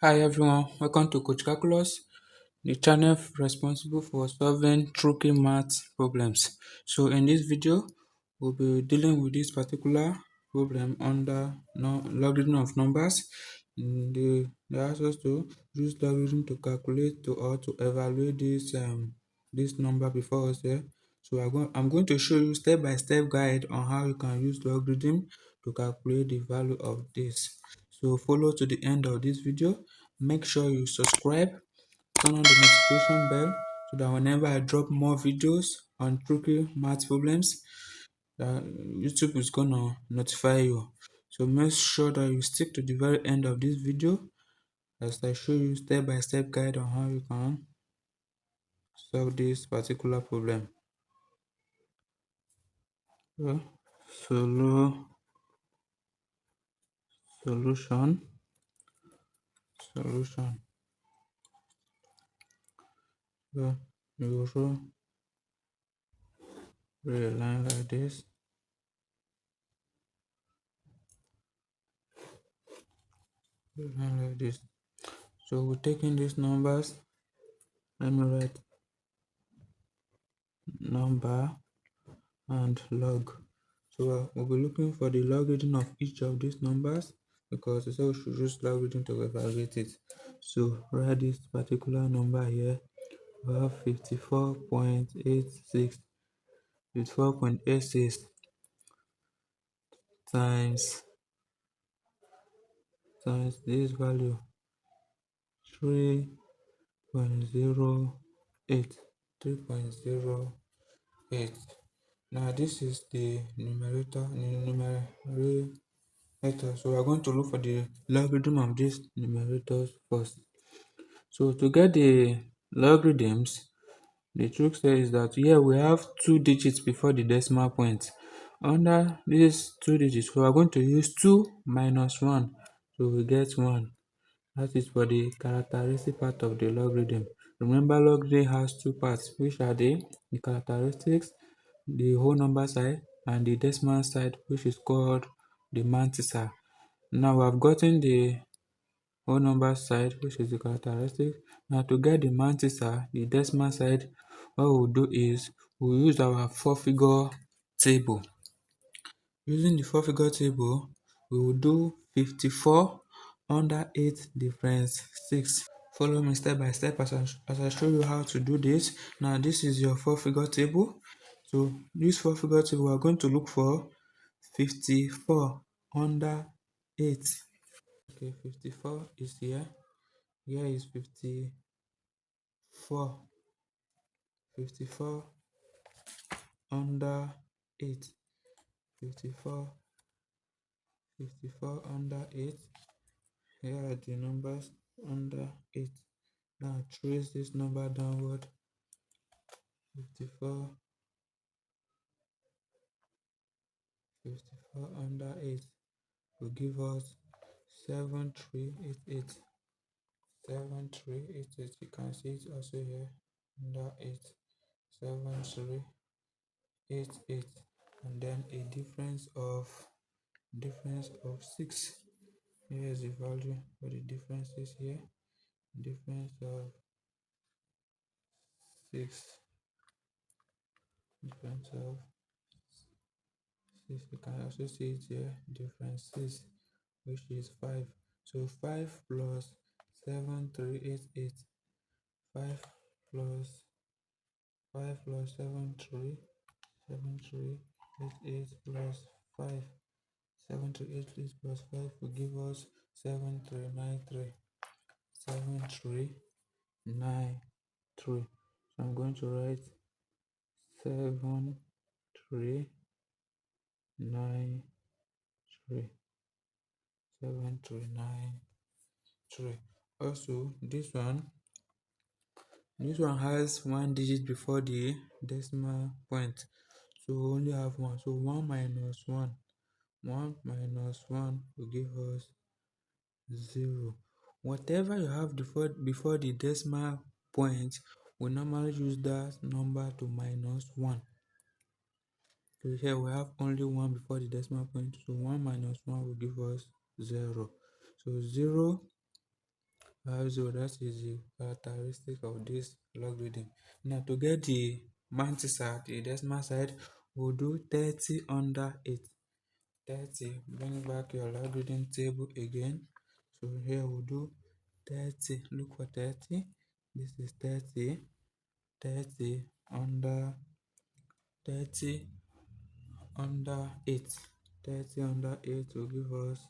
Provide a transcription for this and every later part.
Hi everyone, welcome to Coach Calculus, the channel responsible for solving tricky math problems. So in this video, we'll be dealing with this particular problem under logarithm of numbers. They ask us to use logarithm to calculate or to evaluate this number before us here. So I'm going to show you step-by-step guide on how you can use logarithm to calculate the value of this. So follow to the end of this video. Make sure you subscribe, turn on the notification bell so that whenever I drop more videos on tricky math problems, YouTube is gonna notify you. So make sure that you stick to the very end of this video as I show you step-by-step guide on how you can solve this particular problem. So, solution solution. So you draw a line like this, a line like this. So we're taking these numbers. Let me write number and log. So we'll be looking for the logarithm of each of these numbers because it's all should use logarithm to evaluate it. So write this particular number here. We have 54.86 times this value 3.08 3.08. Now this is the numerator. So we are going to look for the logarithm of these numerators first. So to get the logarithms, the trick says that here we have 2 digits before the decimal point. Under these 2 digits, we are going to use 2 minus 1. So we get 1. That is for the characteristic part of the logarithm. Remember, logarithm has two parts, which are the characteristics, the whole number side, and the decimal side, which is called the mantissa. Now we have gotten the whole number side, which is the characteristic. Now to get the mantissa, the decimal side, what we'll do is we'll use our 4-figure table. Using the 4-figure table, we will do 54 under 8 difference 6. Follow me step by step as I show you how to do this. Now this is your 4-figure table. So this 4-figure table, we are going to look for 54 under 8. Okay, 54 is here. Here is 54. 54 under 8. 54 under 8. Here are the numbers under 8. Now trace this number downward. 54 under 8 will give us 7388. 7388. You can see it also here under 8. 7388, and then a difference of 6. Here is the value for the differences here. Difference of 6. Difference of 6. You can also see it here. Difference 6, which is 5. So 5 plus 7388. 5 plus 7388 plus 5. 7388 plus 5 will give us 7393. 7393. So I'm going to write 7393. 7393. Also, this one has 1 digit before the decimal point. So we only have 1. So 1 minus 1. 1 minus 1 will give us 0. Whatever you have before the decimal point, we normally use that number to minus 1. So here we have only 1 before the decimal point. So 1 minus 1 will give us 0. So 0 So that is the characteristic of this logarithm. Now to get the mantissa, the decimal side, we'll do 30 under 8. 30, bring back your logarithm table again. So here we'll do 30, look for 30. This is 30, 30 under 30 under 8. 30 under 8 will give us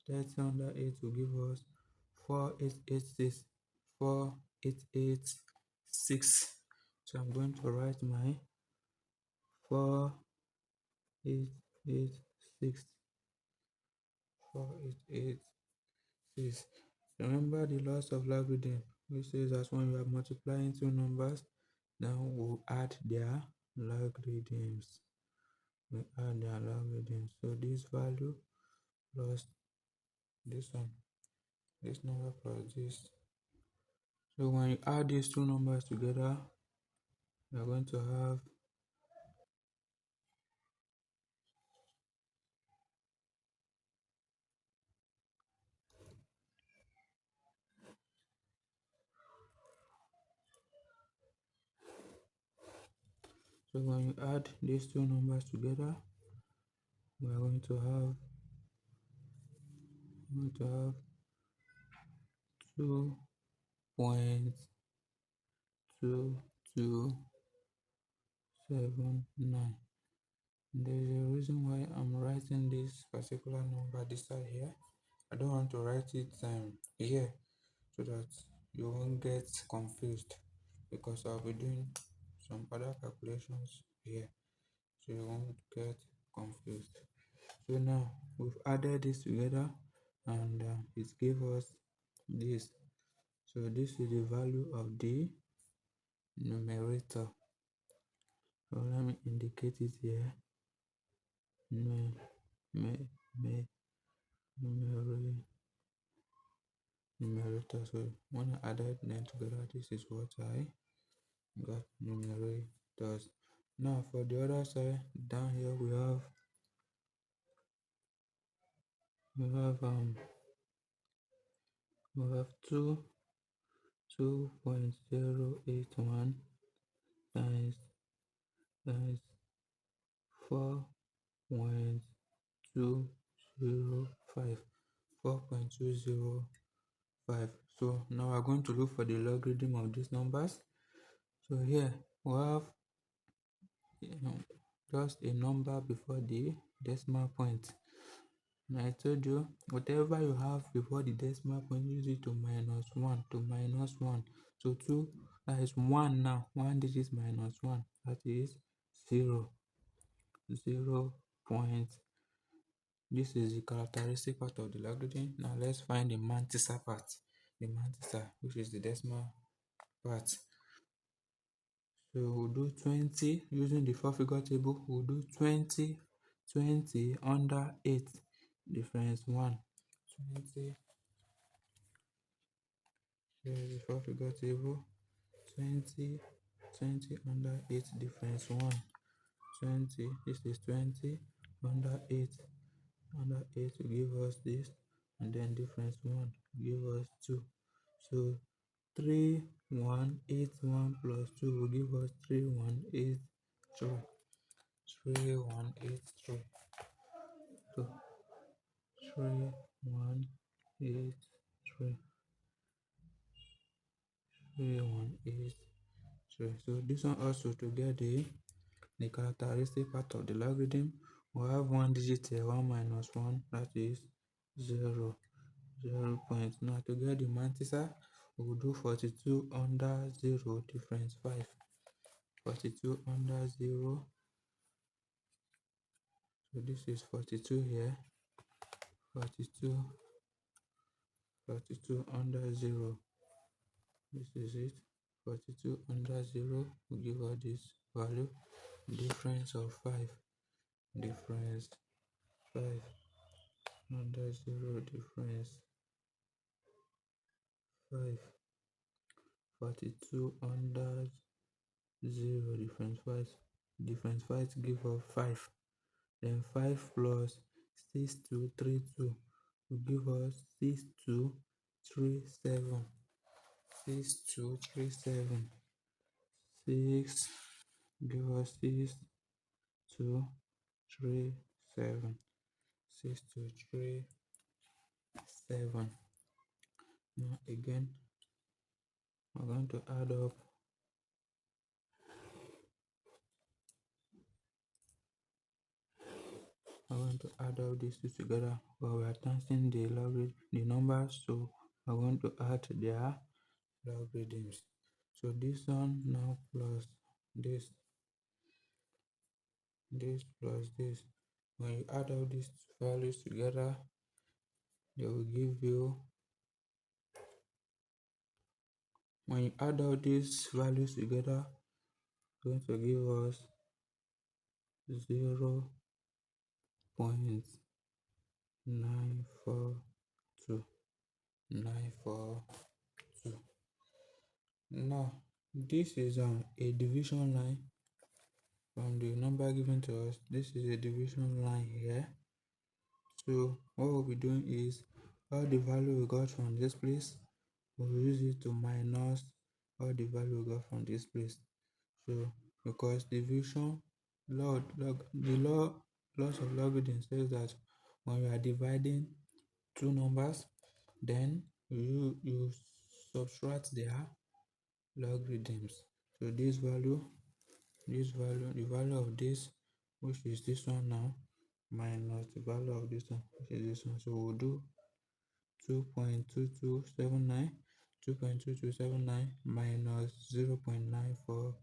30 under 8 will give us 4886. 4886. So I'm going to write my 4886. 4886. Remember the laws of logarithm, which says that when you are multiplying two numbers, now we'll add their logarithms. We add their logarithms. So this value plus this one, this number plus this. So when you add these two numbers together, we are going to have so when you add these two numbers together, we are going to have 2.2279. There's a reason why I'm writing this particular number this side here. I don't want to write it here so that you won't get confused, because I'll be doing some other calculations here, so you won't get confused. So now we've added this together and it gave us this. So this is the value of the numerator. So let me indicate it here. Numerator. So when I added them together, this is what I got, numerators. Now for the other side, down here we have 2.081 times 4.205. 4.205. So now we're going to look for the logarithm of these numbers. So here we have just a number before the decimal point. And I told you, whatever you have before the decimal point, use it to minus 1, to minus 1. So 2, that is 1 now. 1 digit minus 1, that is 0. 0 point. This is the characteristic part of the logarithm. Now let's find the mantissa part. The mantissa, which is the decimal part. So we'll do 20 using the 4-figure table. We'll do 20 under 8 difference 1. 20, here's the 4-figure table. 20 under 8 difference 1. 20, this is 20 under 8. Under 8 will give us this, and then difference 1 will give us 2. So 3181 plus 2 will give us 3183. 3183. So 3183. 3183. So this one also, to get the characteristic part of the logarithm, we have one digit here, 1 minus 1, that is 0. 0 point. Now to get the mantissa, we will do 42 under 0 difference 5. 42 under 0. So this is 42 here. 42 under 0. This is it. 42 under 0 will give us this value. Difference of 5. Difference 5 under 0 difference 5. 42 under 0 difference 5. Difference 5 give us 5. Then 5 plus 6232 will give us 37, 6237, 6 give us 6237, 6237. Now again, we're going to add up. I'm going to add all these two together, but we are testing the logarithm, the numbers, so I'm going to add their logarithms. So this one now plus this plus this. When you add all these values together, they will give you. When you add all these values together, it's going to give us 0.942. 942. Now this is a division line from the number given to us. This is a division line here. So what we'll be doing is all the value we got from this place, we'll use it to minus all the value we got from this place. So because division laws of logarithm says that when you are dividing two numbers, then you subtract their logarithms. So the value of this, which is this one now, minus the value of this one, which is this one. So we'll do 2.2279, 2.2279 minus 0.942.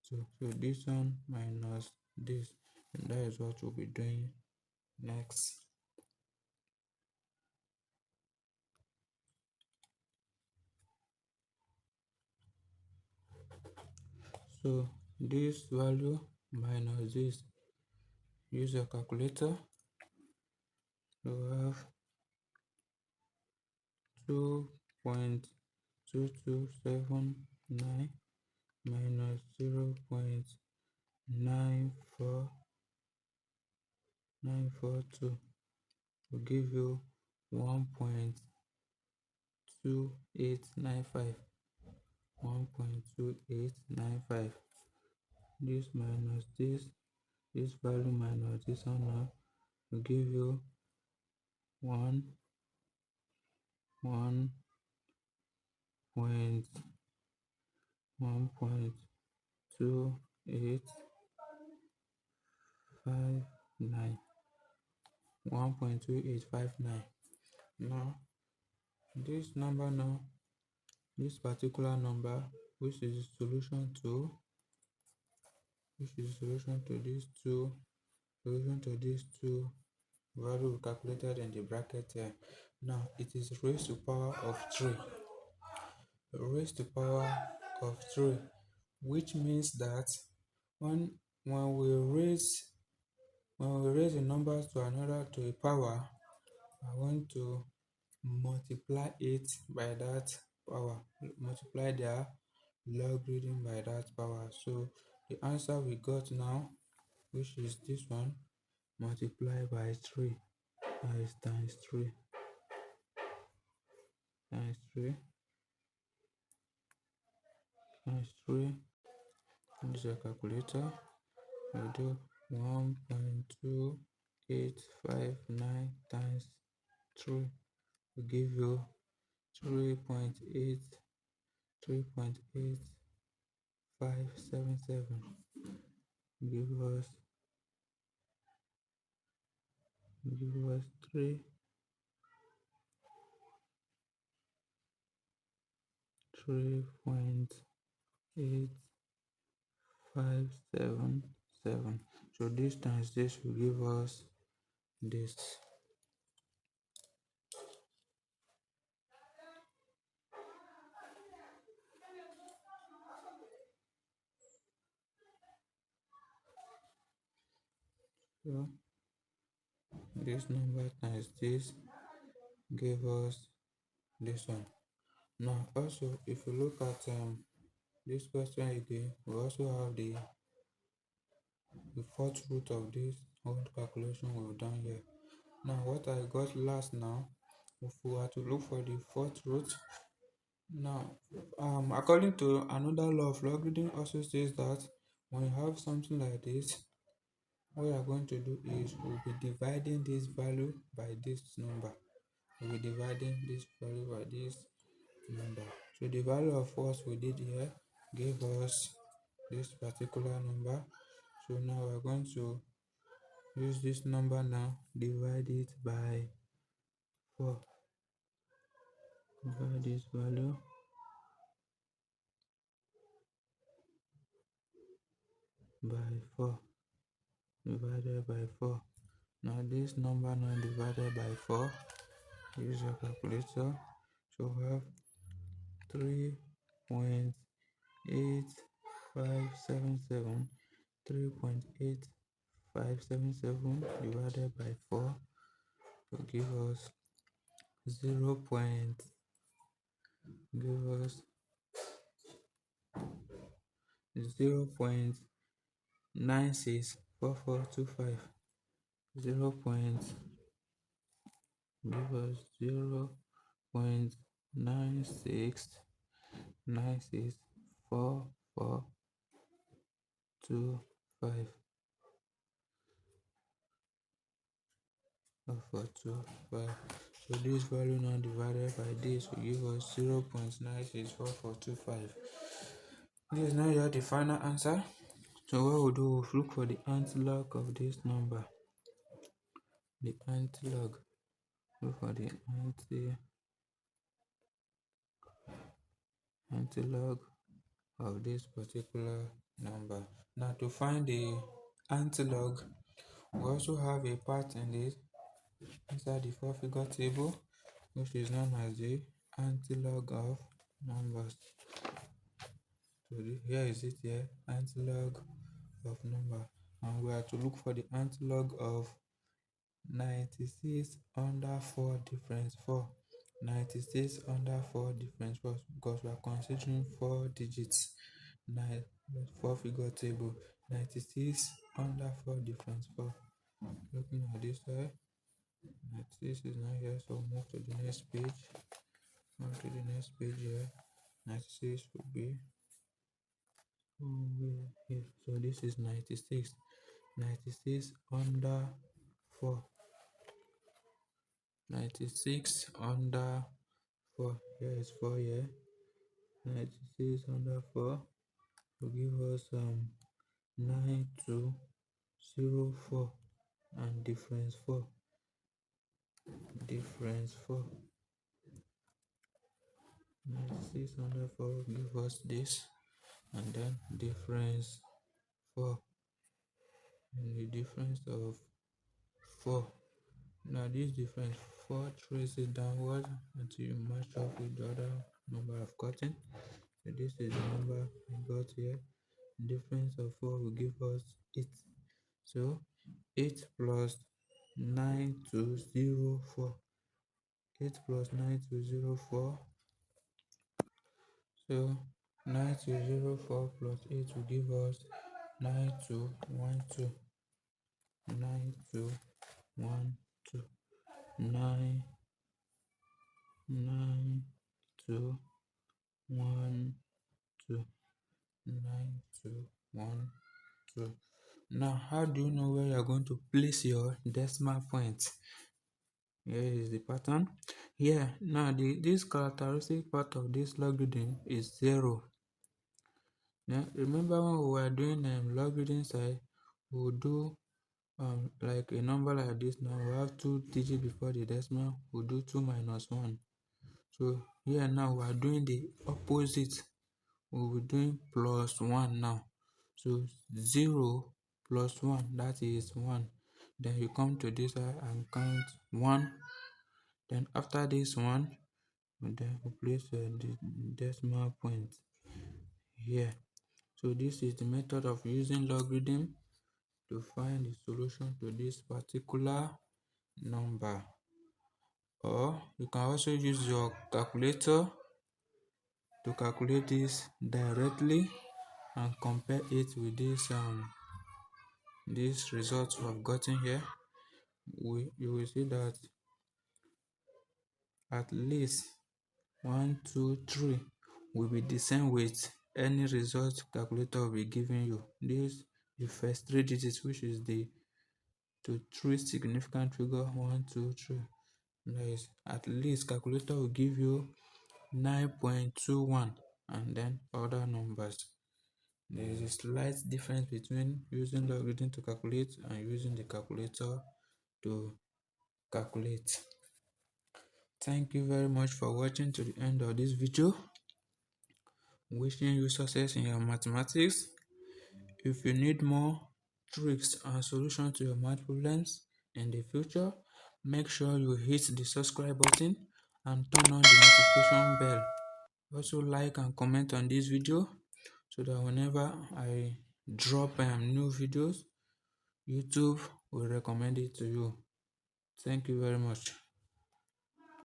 So this one minus this, and that is what we'll be doing next. So this value minus this, use your calculator. So we have 2.2279 minus 0.94942 will give you 1.2895. 1.2895. This minus this value minus this one now will give you 1.2859. 1.2859. Now this number now, this particular number, which is the solution to these two value calculated in the bracket here. Now it is raised to power of 3. Raised to power of 3, which means that when we raise the numbers to a power, I want to multiply it by that power, multiply their logarithm by that power. So the answer we got now, which is this one, multiply by 3, that is times 3, times 3, times 3. Use your calculator. We do 1.2859 times 3 will give you 3.8577. Give us 3.8577. So this times this will give us this. So this number times this gave us this one. Now also, if you look at this question again, we also have the fourth root of this whole calculation we've done here. Now what I got last now if we were to look for the fourth root. Now, according to another law of logarithm also says that when you have something like this, what we are going to do is we'll be dividing this value by this number. We'll be dividing this value by this number. So the value of what we did here gave us this particular number. So now we're going to use this number now, divide it by 4. Divide this value by 4. Divided by 4. Now this number now divided by 4. Use your calculator. So we have 3.8577. 3.8577 divided by 4 to give us 0. Give us 0.964425. 0. Give us 0.96964425. 4425. So this value now divided by this will give us 0.964425. This is now here the final answer. So what we'll do, we'll look for the antilog of this number. The antilog. Look for the antilog of this particular number. Now to find the antilog, we also have a part in this inside the 4-figure table, which is known as the antilog of numbers. So here is it here, antilog of number, and we are to look for the antilog of 96 under 4 difference 4. 96 under 4 difference 4, because we are considering 4 digits. 4-figure table, 96 under 4 difference 4. Looking at this side, 96 is not here, so move to the next page. Move to the next page here. 96 will be here. So this is 96. 96 under 4. 96 under 4. Here is 4 here. 96 under 4 will give us 9204 and difference 4. Difference 4. 96 under 4 will give us this, and then difference 4, and the difference of 4. Now this difference 4 traces downward until you match up with the other number I've gotten. So this is the number I got here. Difference of 4 will give us 8. So 8 plus 9204. 8 plus 9204. So 9204 plus 8 will give us 9212. 9212. 9212. 9212. Now, how do you know where you are going to place your decimal point? Here is the pattern. Here, now this characteristic part of this logarithm is 0. Now, remember when we were doing logarithm side, we will do like a number like this. Now we have 2 digits before the decimal. We'll do 2 minus 1. So here now we are doing the opposite. We'll be doing plus 1 now. So 0 plus 1, that is 1. Then you come to this side and count 1. Then after this one, then we place the decimal point here. So this is the method of using logarithm to find the solution to this particular number. Or you can also use your calculator to calculate this directly and compare it with this result we have gotten here. You will see that at least 1, 2, 3 will be the same with any result calculator will be giving you. This the first 3 digits, which is the to 3 significant figure 1, 2, 3. Nice. At least calculator will give you 9.21 and then other numbers. There is a slight difference between using logarithm to calculate and using the calculator to calculate. Thank you very much for watching to the end of this video. Wishing you success in your mathematics. If you need more tricks and solutions to your math problems in the future, make sure you hit the subscribe button and turn on the notification bell. Also like and comment on this video so that whenever I drop new videos, YouTube will recommend it to you. Thank you very much.